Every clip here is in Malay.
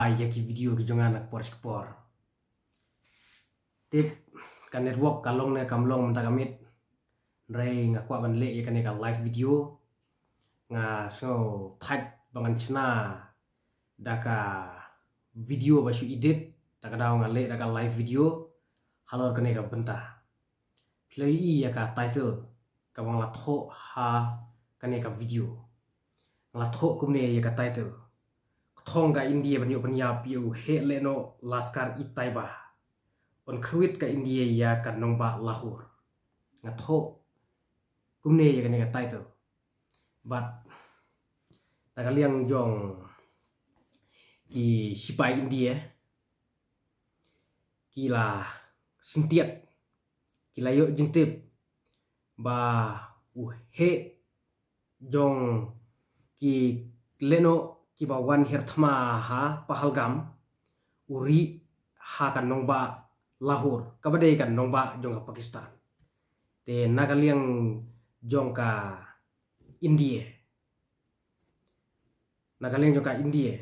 Ayaki video ki jonga nak por skpor. Tip kan network kalong ne kamlong menta kamit. Ray ngakwa ban le ya kan live video nga so type bangan chna daka video basu edit daka daw nga le daka live video halor kan ka benta. Play ya ka title ka bang latho ha kan ka video. Latho kumne ya ka title. Thong ka India banyo panyap yu he leno laskar itaiba on kruit ka India ya kan nongba Lahore ngatho kumne ya kan ka title but tagaliang jong ki sipai India kila sintiat kila yo jintip ba he jong ki leno kiba wan hirthma ha Pahalgam uri ha kan nongba Lahore kabade kan nongba jong ka Pakistan te nagaliang jong ka India nagaliang jong ka India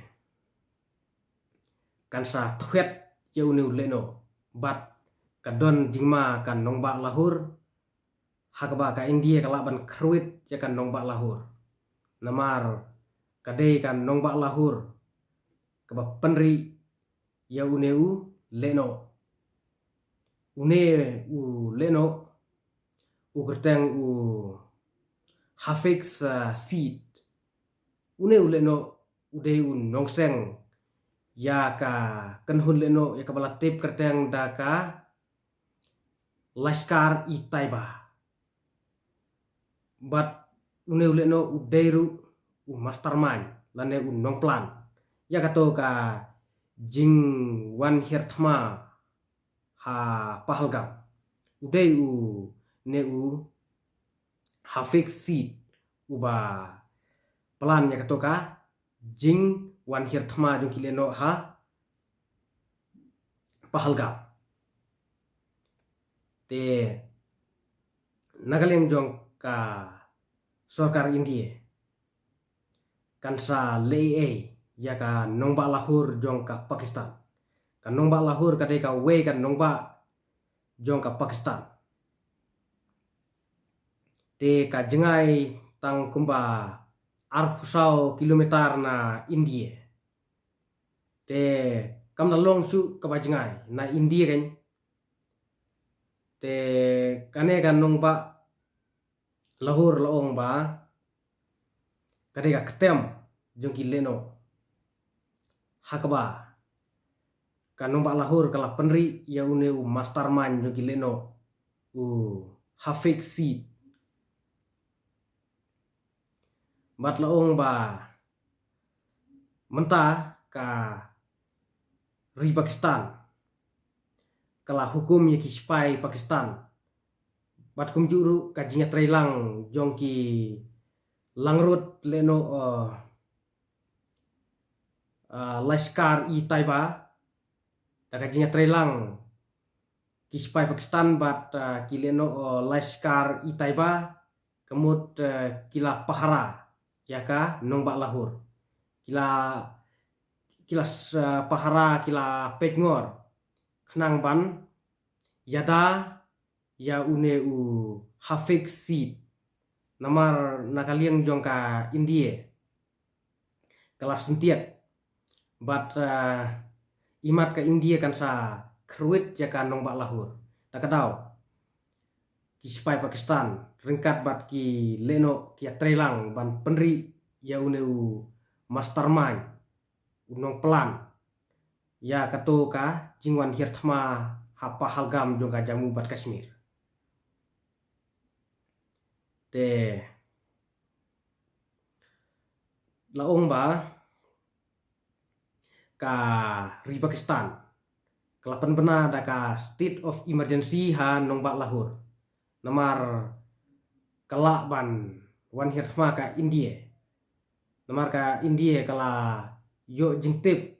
kan sa thwet yeune leno bat kadon jingma kan nongba Lahore hakba ka India kala ban kruit ya kan nongba Lahore namar kadai kan nongba Lahore kaba penri ya uneu leno une u leno u gerteng u hafix seed uneu leno udei un nongseng ya ka kenhun leno ya kabala tip kerteng daka laskar itaiba but uneu leno udeiru mastermind lane nong plan ya kato ka jing wan hirthma ha Pahalgam udai u ne u hafix seed uba plan ya kato ka jing wan hirthma jong kileno ha Pahalgam te nagaleng jong ka Sarkar India kansa lei ya ka nongba Lahore jong ka Pakistan kan nongba Lahore kadai ka we kan nongba jong ka Pakistan te ka jengai tang kumba arpusau kilometer na India te kam na long su ka jengai na India kan te kane kan nongba Lahore laong ba kadai ka ketem jong kileno hakba kanong Lahore kala penri ya uneu mastermind jong kileno u hafix seed bat laong ba menta ka ri Pakistan kala hukum ya ki spy Pakistan bat kum juru ka jinya trailang jong ki langrut leno laskar itaiba daga jinya trailang ki spy Pakistan bat kileno laskar itaiba kemut kila pahara jaka nongba Lahore kila pahara kila pekngor khnang ban yada ya une u hafix seed namar nakaliang jong ka India kelas sentiat bat imat ka India kan sa kruit ya kan nongba Lahore takadaw ki spy Pakistan ringkat bat ki leno ki trailang ban penri ya uneu mastermind unong plan ya kato ka jingwan hirthma ha Pahalgam jong ka Jammu bat Kashmir te laong ba ka ri Pakistan kelapan bena daka state of emergency ha nongba Lahore namar kala ban wan hirthma ka India namar ka India kala yo jingtip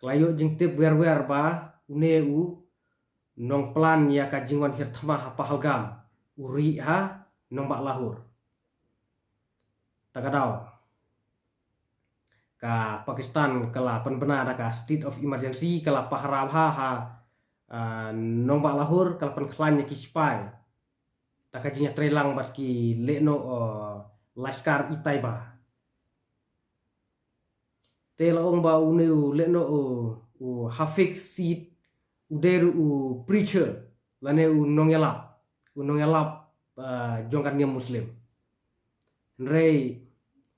wer ba uneu nong plan ya ka jingwan hirthma ha Pahalgam uri ha nongba Lahore takadaw ka Pakistan kala penbena ada ka state of emergency kala paharabha ha nombak lahur kala penklan ki sipai taka jinya trelang bat ki leno laskar itai ba te laong ba uneu leno hafik seat uderu preacher lane nongelap jongkan dia muslim rei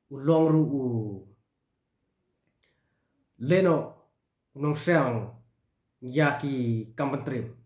ulongru leno nong seang yaki kampentrim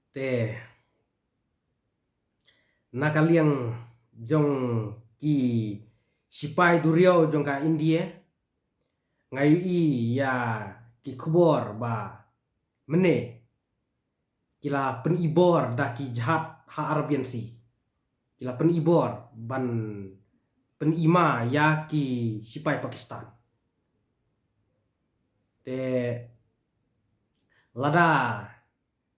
te nakaliang jong ki sipai duriau jong ka India ngayu i ya ki kubor ba mene kila penibor da ki jahat ha Arabian Sea kila penibor ban penima ya ki sipai Pakistan te lada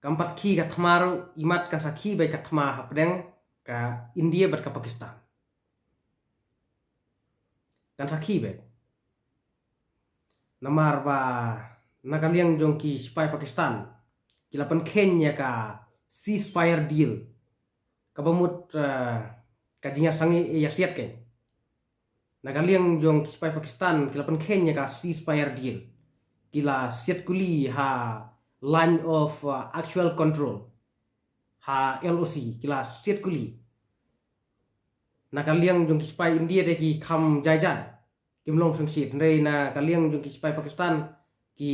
kampat ki ka thmaru imat ka sakhi bai ka thma hapdeng ka India bat ka Pakistan kan sakhi bai namar ba nakaliang jong ki sipai Pakistan kila pen Kenya ka ceasefire deal kabamut kajinya sangi ya siat ken nakaliang jong ki sipai Pakistan kila pen Kenya ka ceasefire deal kila siat kuli ha line of actual control ha LOC kila siat kuli nakaliang jong ki sipai India de ki kham jai kimlong sung sit rei na kaliang jong ki sipai Pakistan ki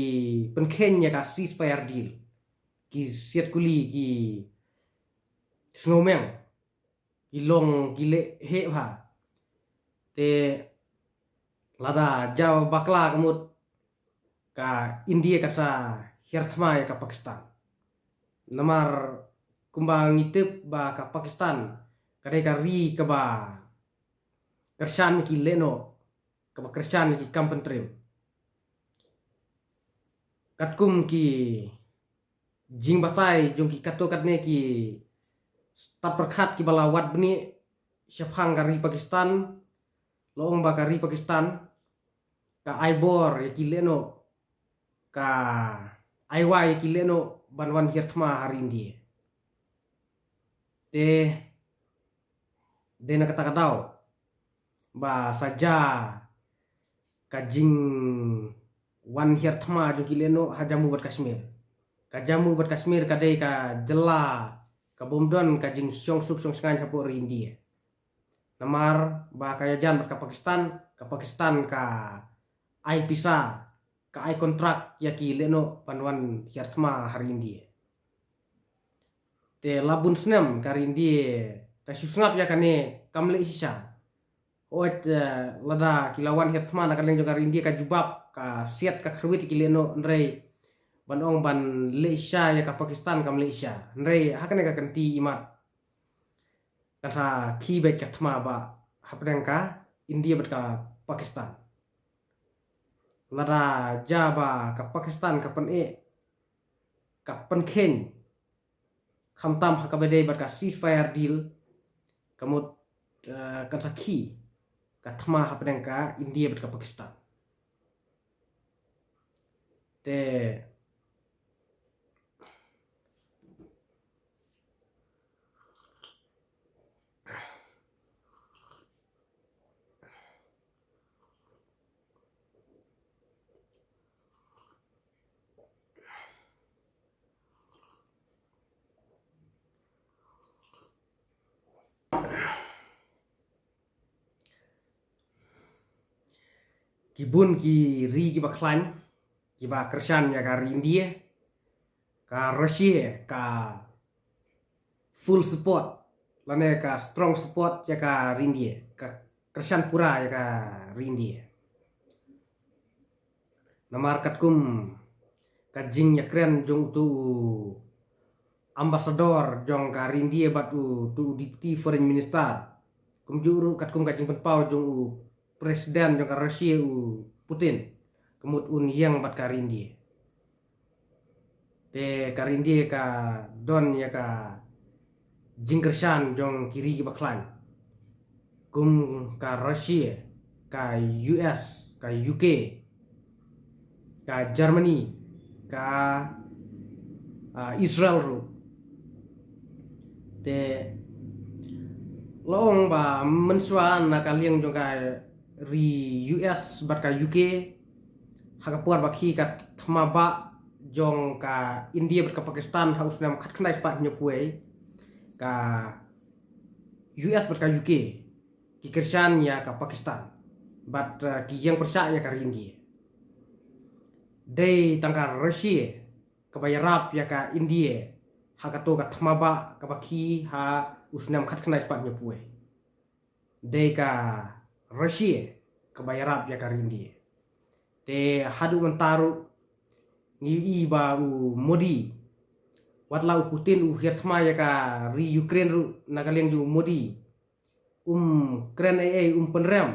pen Kenya ka ceasefire deal ki siat kuli ki snowmeng ki long ki le he bha te lada jaw bakla kamut ka India ka sa hirthma ka Pakistan namar kumbang itip ba ka Pakistan kadai ka ri ka ba kersan ki leno ka ba kersan ki kampentrim katkum ki jing batai jong ki kato katne ki taperkhat ki balawat bni syafhang kari Pakistan loong ba kari Pakistan ka aibor ya ki leno ka aiwai ki leno banwan hirthma hari India te dena kata katau ba saja kajing wan hirthma jong ki leno hajamu bat Kashmir kajamu bat Kashmir kadai ka jela ka bomdon kajing syong suk syong sengan hapo ri India namar ba kaya jan bat ka Pakistan ka ai pisa ka ai kontrak ya ki leno panwan hirthma hari India te labun snem kari India ka susngap ya kane kamle isha oet lada kilawan hirthma na kaleng jong kari India ka jubab ka siat ka khruit ki leno nrei banong ban Malaysia ya ka Pakistan ka Malaysia nrei hakane ka kanti imat kasa ki bai ka thma ba hapdeng ka India bat ka Pakistan lada jaba ka Pakistan ka pen ka pen Ken khamtam hakabede bat ka ceasefire deal kamut kan sakhi ka thma hapdeng ka India bat ka Pakistan te kibun ki ri ki baklan ki ba kersan ya ka India ka Russia ka full support lane ka strong support ya ka India ka kersan pura ya ka India Namarkat kum kajing yakren jong tu ambasador jong ka India bat tu deputy foreign minister. Kum juru kat kum kajing penpau jong presiden jong ka Rusia Putin. Kemut yang bat ka India. Te ka India ka don ya ka jingkershan jong kiri ki baklan. Kum ka Rusia, ka US, ka UK, ka Germany, ka Israel ru. Te long ba mensuan na kaliang jong ka ri US bat ka UK hakapuar bakhi ka thmaba jong ka India bat ka Pakistan haus nam khat khnai spa nyopue ka US bat ka UK ki kersan ya ka Pakistan bat ki yang persa ya ka India dei tangka Rusia ka bayarap ya ka India hakato ka thmaba ka bakhi ha usnam khat khnai spa nyopue dei ka Rusia ka bayarap ya ka India te hadu mentaru ngi ba Modi watlau Putin hirtma ya ka ri Ukraine ru nagaleng ju Modi kren penrem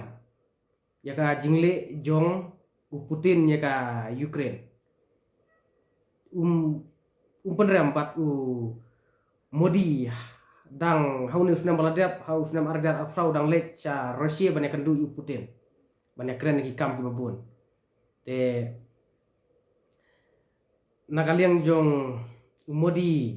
ya ka jingle jong Putin ya ka Ukraine penrem bat Modi dang hauni usnam baladap haus nam arjar afsau dang lek cha Rusia banyak kendu Putin banyak kren ki kam ki babun te nakaliang jong Modi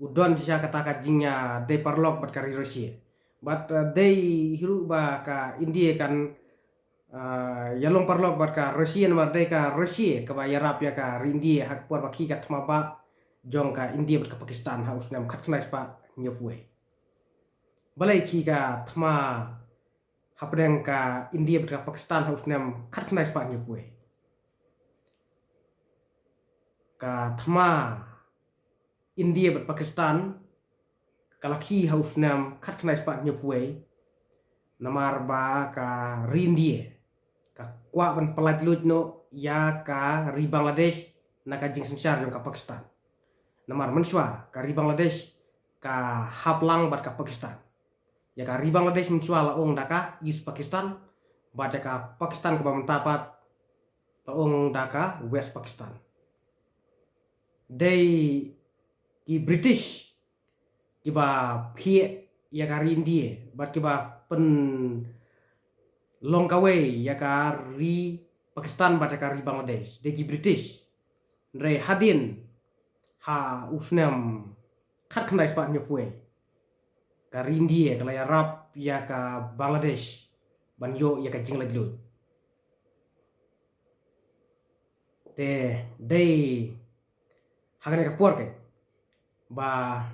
udon siya kataka jingnya de parlok bat kari Rusia but they hiru ba ka India kan yalong parlok bat ka Rusia namar de ka Rusia ka bayarap ya ka India hak puar bakhi ka thmaba jong ka India bat ka Pakistan haus nam khatnais pa nyopwe balai ki ka thma hapdeng ka India bat ka Pakistan haus nam khatnais pa nyopwe ka thma India bat Pakistan kalaki haus nam khatnais pa nyopwe namar ba ka India ka kwa ban pelat lut no ya ka ri Bangladesh na ka jing sensar jong ka Pakistan namar menswa ka ri Bangladesh ka haplang bat ka Pakistan ya ka ri Bangladesh menswa laong daka East Pakistan bat ka Pakistan ka bamtapat laong daka West Pakistan dei ki British kiba phie ya ka ri India bat kiba pen long kawe ya ka ri Pakistan bat ka ri Bangladesh de ki British re hadin ha usnam khat khandai spa nyopwe ka ri India ka la Arab ya ka Bangladesh banyo ya ka jingladlu te dei hagane ka por ke ba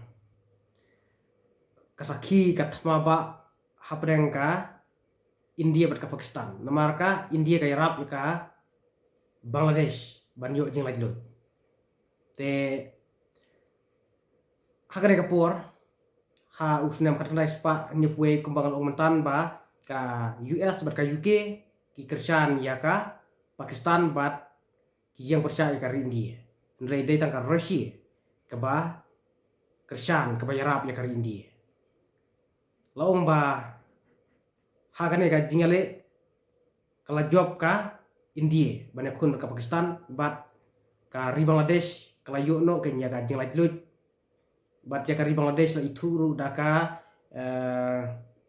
kasaki katma ba hapreng ka India bat ka Pakistan namar ka India ka Arab ka Bangladesh banyo jingladlu te hagane ka por ha usnam katnai spa nyepwe kumbangan omentan ba ka US bat ka UK ki kersan ya ka Pakistan bat ki yang percaya ka India nrai dai tang ka Rusia ka ba kersan ka ba Arab ya ka India laong ba hagane ka jingale kala job ka India banyak kun ka Pakistan bat ka ri Bangladesh kala yo no kenya ka jinglat lut bat ya ka ri Bangladesh la ituru daka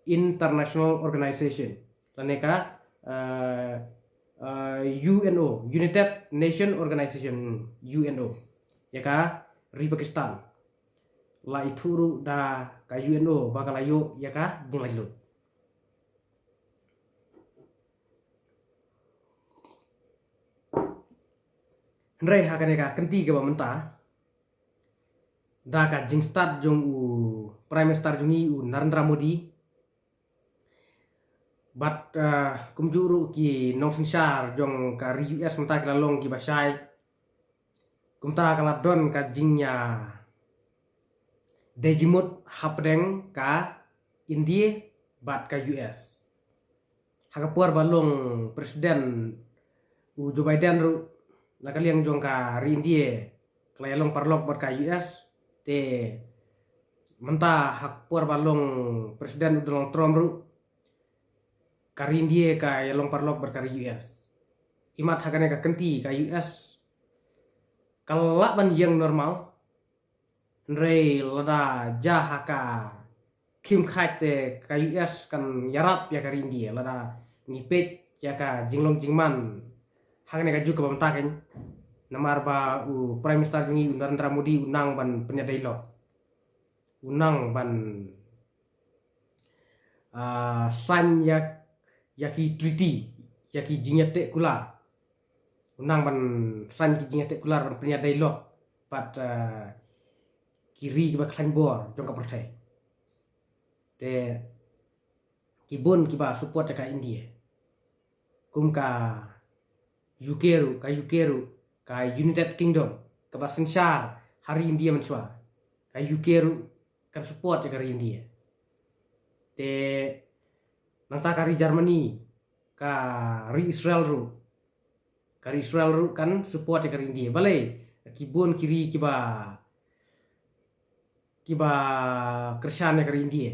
international organization laneka UNO United Nation Organization UNO ya ka ri Pakistan la ituru da ka UNO bakal ayo ya ka jinglat lut Ndre hakane ka kenti ke bamenta da ka jingstat jong Prime Minister jungi Narendra Modi bat kumjuru ki nong sensar jong ka ri US menta ka long ki basai kumta kala don ka jingnya dejimut hapdeng ka India bat ka US hakapuar balong presiden Joe Biden ru nakaliang jong ka ri India klayalong parlok ber ka US te mentah hak puar balong presiden Donald Trump ru kari India ka yalong parlok ber kari US imat hakane ka kenti ka US kalak ban yang normal Nrei lada jaha ka kim khat te ka US kan yarap ya kari India lada ngipet ya ka jinglong jingman hakane ka juga bamtaken namar ba prime minister ni Narendra Modi unang ban penyadai lo unang ban san yaki treaty yaki jingete kula unang ban san ki jingete kula ban penyadai lo pat kiri kiba klan bor jong ka pertai te kibun kiba support ka India kum ka UK ru ka United Kingdom ka basingshar hari India menswa ka UK ru kan support ka India te nangta kari Germany ka ri Israel ru kan support ka India balai kibun kiri kiba kersan ka India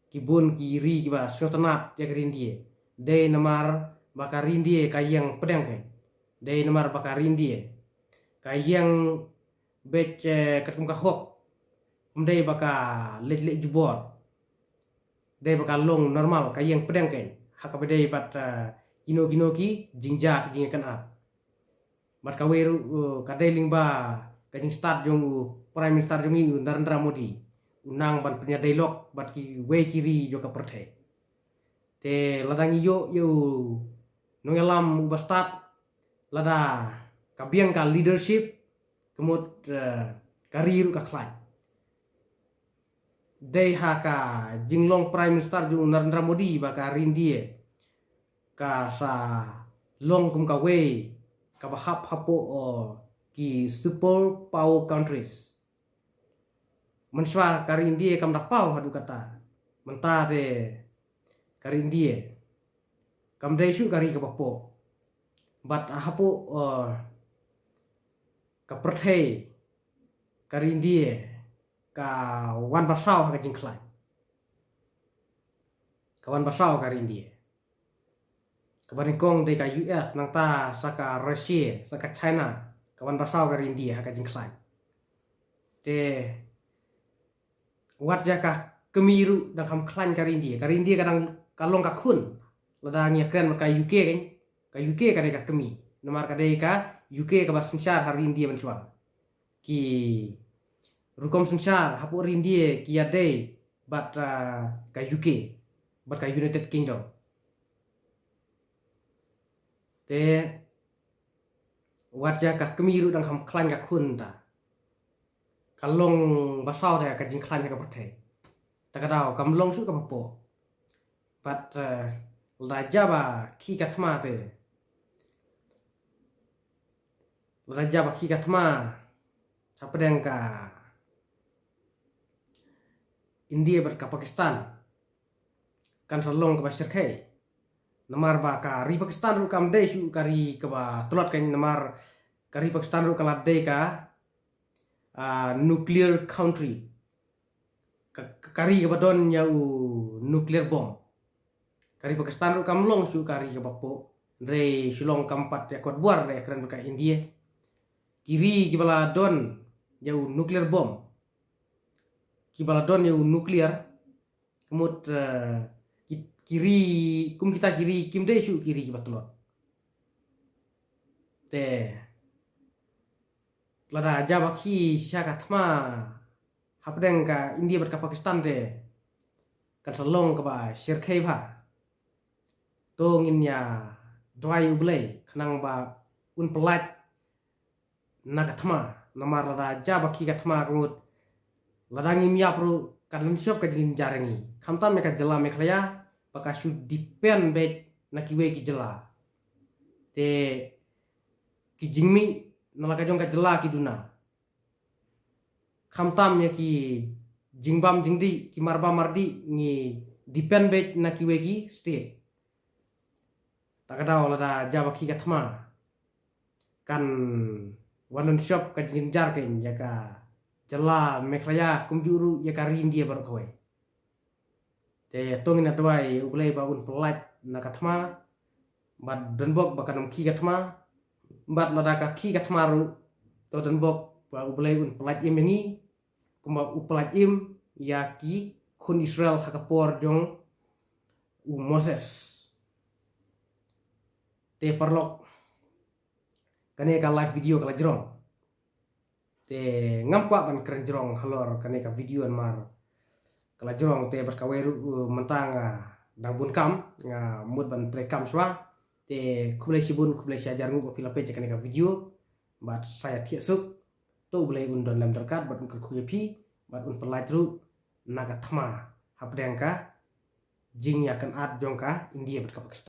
kibun kiri kiba sotanat ya ka India de namar bakar India kayang pedang kan de namar bakar India kayang bec katum ka hok umdai baka lek jubor de baka long normal kayang pedang kan hakabede pat kino ki jingja jingakan ap mat kaweru kadeling ba kajing start jong prime minister jong Narendra Modi unang ban punya dialog bat ki we kiri jo ka perthai te ladang yo nongelam ubastat lada kabiang ka leadership kemut karir ka klan dei ha ka jinglong prime minister jong Narendra Modi ba ka rindie ka sa long kum ka we ka bahap hapo ki super power countries menswa kari India kam da pau hadu kata menta te kari India kam dai shu kari ka bapo bat hapo ka perthai kari India ka wan basau ka jingklai ka wan basau kari India kabaringkong de ka US nangta saka Russia saka China kawan basau kari India haka jingklai te wat jaka kemiru dak ham klan kari India kadang kalong ka kun lada nya kren ka UK kan ka UK ka ka kemi namar ka ka UK ka basingshar hari India menswa ki rukom singshar hapu hari India ki ade bat ka UK bat ka United Kingdom te wajah kah kemiru dang ham klan ka kun ta kalong basau da ka jing klan ka perthai ta ka daw kam long su ka papo pat la jaba ki ka thma te la jaba ki ka thma sapedang ka India ber ka Pakistan kan salong ka basir khai namar ba ka ri Pakistan ru kam dei su kari ka ba tulot kan namar kari Pakistan ru kalat dei ka nuclear country kari ka badon nya nuclear bomb kari Pakistan ru kam long su kari ka bapo re sulong kampat ya kot buar re kran ka India kiri ki bala don ya nuclear bomb ki bala don ya nuclear kemut kiri kum kita kiri kim dei shu kiri batulot te lada jaba ki syaka thma hapdeng ka India ber ka Pakistan de kan salong ka ba shirkhai bha to ngin ya dwai ublei khnang ba un pelat na ka thma namar lada jaba ki ka thma ngut lada ngim ya pro kan lunsyop ka jilin jarangi khamta me ka jela me khlaya paka should depend bet na kiwe ki jela te ki jingmi nalaka jong ka jela ki duna khamtam ya ki jingbam jingdi ki marba mardi ngi depend bet na kiwe ki state takadaw lada jaba ki ka thma kan wanon shop ka jinjar ken jaka jala meklaya kumjuru ya karin dia baru kowe te tongin adwai ublei baun pelat nakatma bad denbok bakanum ki gatma bad ladaka ki gatmaru to denbok ba ublei un pelat imengi kuma upelat im yaki kun Israel hakapor jong Moses te parlok kane ka live video kala jerong te ngam kwa ban keren jerong halor kane ka video mar kala jerong te berkaweru mentanga dang bun kam nga mut ban trekam swa te kublai sibun kublai syajar ngu pila pe kane ka video bat saya tiasuk to ulai un don lam terkat bat un kuyepi bat un pelajru naga thma hapdengka jing yakan at jongka India berkapakistan